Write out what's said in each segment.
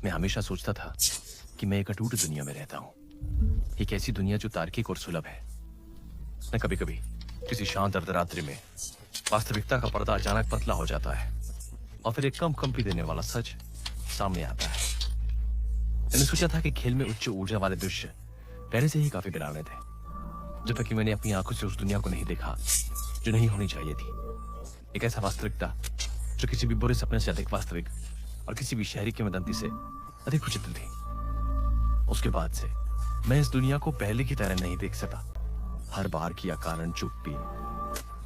मैं हमेशा सोचता था कि मैं एक अटूट दुनिया में रहता हूँ, एक ऐसी दुनिया जो तार्किक और सुलभ है। न कभी कभी किसी शांत अर्धरात्रि में वास्तविकता का पर्दा अचानक पतला हो जाता है और फिर एक कंपी देने वाला सच सामने आता है। मैंने सोचा था कि खेल में उच्च ऊर्जा वाले दृश्य पहले से ही काफी डरावने थे, जब तक कि मैंने अपनी आंखों से उस दुनिया को नहीं देखा जो नहीं होनी चाहिए थी। एक ऐसा वास्तविकता जो किसी भी बुरे सपने से अधिक वास्तविक और किसी भी शहरी की वदंती से अधिक उचित थी। उसके बाद से मैं इस दुनिया को पहले की तरह नहीं देख सका। हर बार की अकारण चुप्पी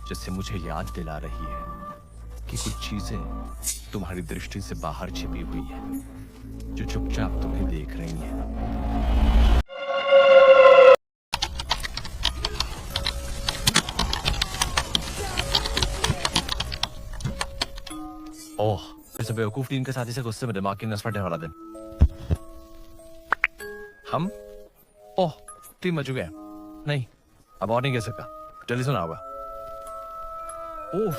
जिससे मुझे याद दिला रही है कि कुछ चीजें तुम्हारी दृष्टि से बाहर छिपी हुई है, जो चुपचाप तुम्हें देख रही हैं। ओह, फिर से बेवकूफ टीम के साथी से गुस्से में दिमाग की नस फटने वाला दिन। हम ओह, टीम मच गया। नहीं, अब और नहीं कह सकता। जल्दी सुना होगा। ओह,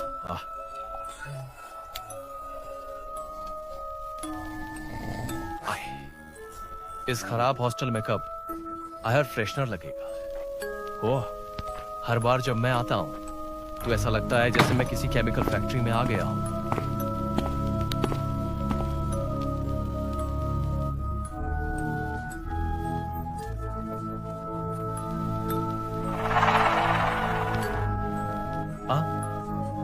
इस खराब हॉस्टल में कब एयर फ्रेशनर लगेगा? ओह, हर बार जब मैं आता हूं तो ऐसा लगता है जैसे मैं किसी केमिकल फैक्ट्री में आ गया हूं।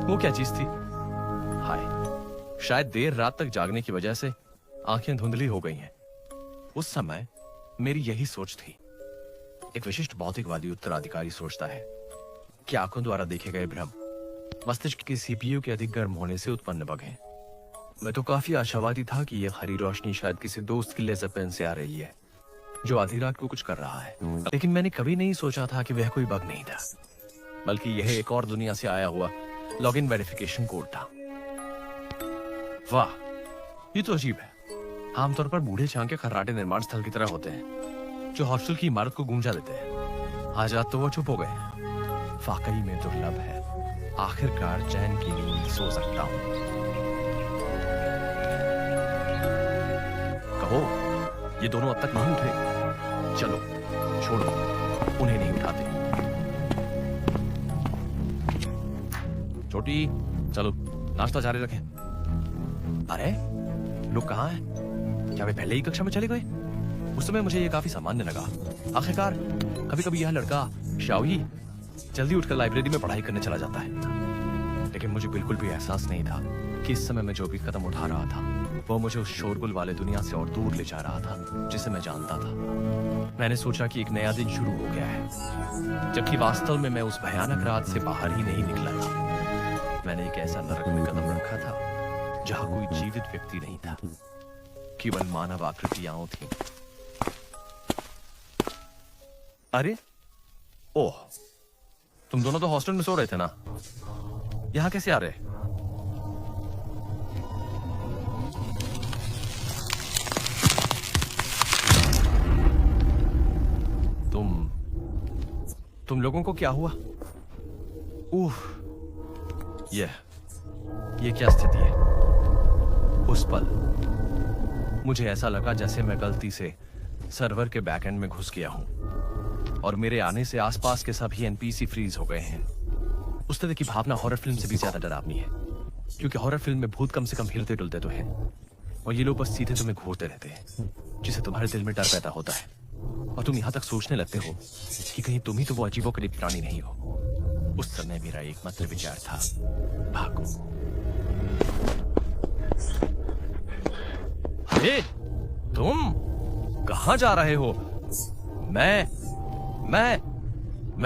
वो क्या चीज थी? हाय, शायद देर रात तक जागने की वजह से आंखें धुंधली हो गई हैं। उस समय मेरी यही सोच थी। एक विशिष्ट भौतिकवादी उत्तराधिकारी सोचता है कि आंखों द्वारा देखे गए भ्रम मस्तिष्क के सीपीयू के अधिक गर्म होने से उत्पन्न बग हैं। मैं तो काफी आशावादी था कि यह हरी रोशनी शायद किसी दोस्त की लेजर पेन से आ रही है जो आधी रात को कुछ कर रहा है, लेकिन मैंने कभी नहीं सोचा था कि वह कोई बग नहीं था, बल्कि यह एक और दुनिया से आया हुआ लॉगिन वेरिफिकेशन कोड था। वाह, ये तो अजीब है। आमतौर पर बूढ़े चांके खर्राटे निर्माण स्थल की तरह होते हैं जो हॉस्टल की इमारत को गूंजा देते हैं। आज रात तो वो चुप हो गए। वाकई में दुर्लभ है। आखिरकार चैन की नींद सो सकता हूं। कहो, ये दोनों अब तक नहीं उठे। चलो छोड़ो, उन्हें नहीं उठाते। छोटी, चलो नाश्ता जारी रखें। अरे, लोग कहाँ हैं? क्या वे पहले ही कक्षा में चले गए? उस समय मुझे ये काफी सामान्य लगा। आखिरकार कभी कभी यह लड़का शाओई जल्दी उठकर लाइब्रेरी में पढ़ाई करने चला जाता है, लेकिन मुझे बिल्कुल भी एहसास नहीं था कि इस समय मैं जो भी कदम उठा रहा था वो मुझे उस शोरगुल वाले दुनिया से और दूर ले जा रहा था जिसे मैं जानता था। मैंने सोचा कि एक नया दिन शुरू हो गया है, जबकि वास्तव में मैं उस भयानक रात से बाहर ही नहीं निकला था। मैंने एक ऐसा नरक में कदम रखा था जहां कोई जीवित व्यक्ति नहीं था, केवल मानव आकृतियां थीं। अरे, ओह, तुम दोनों तो हॉस्टल में सो रहे थे ना? यहां कैसे आ रहे? तुम लोगों को क्या हुआ? ये क्या स्थिति है? उस पल मुझे ऐसा लगा जैसे मैं गलती से सर्वर के बैकएंड में घुस गया हूं और मेरे आने से आसपास के सभी एनपीसी फ्रीज हो गए हैं। उस तरह की भावना हॉरर फिल्म से भी ज्यादा डरावनी है, क्योंकि हॉरर फिल्म में भूत कम से कम हिलते डुलते तो हैं और ये लोग बस सीधे तुम्हें घूरते रहते हैं, जिससे तुम्हारे दिल में डर पैदा होता है और तुम यहां तक सोचने लगते हो कि कहीं तुम ही तो वो अजीबोगरीब प्राणी नहीं हो। उस समय मेरा एकमात्र विचार था, भागो। अरे, तुम कहां जा रहे हो? मैं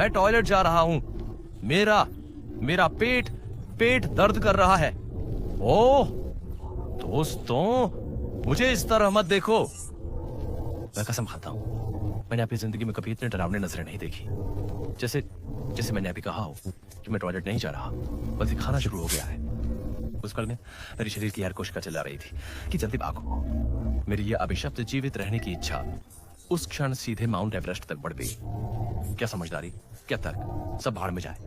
टॉयलेट जा रहा हूं। मेरा पेट दर्द कर रहा है। ओह दोस्तों, मुझे इस तरह मत देखो। मैं कसम खाता हूं, मैंने अपनी जिंदगी में कभी इतने डरावने नजरें नहीं देखी। जैसे मैंने अभी कहा हो कि मैं टॉयलेट नहीं जा रहा, बल्कि खाना शुरू हो गया है। उस पल में मेरे शरीर की हर कोशिका चिल्ला रही थी कि जल्दी भागो। मेरी यह अभिशप्त जीवित रहने की इच्छा उस क्षण सीधे माउंट एवरेस्ट तक बढ़ गई। क्या समझदारी, क्या तर्क, सब भाड़ में जाए।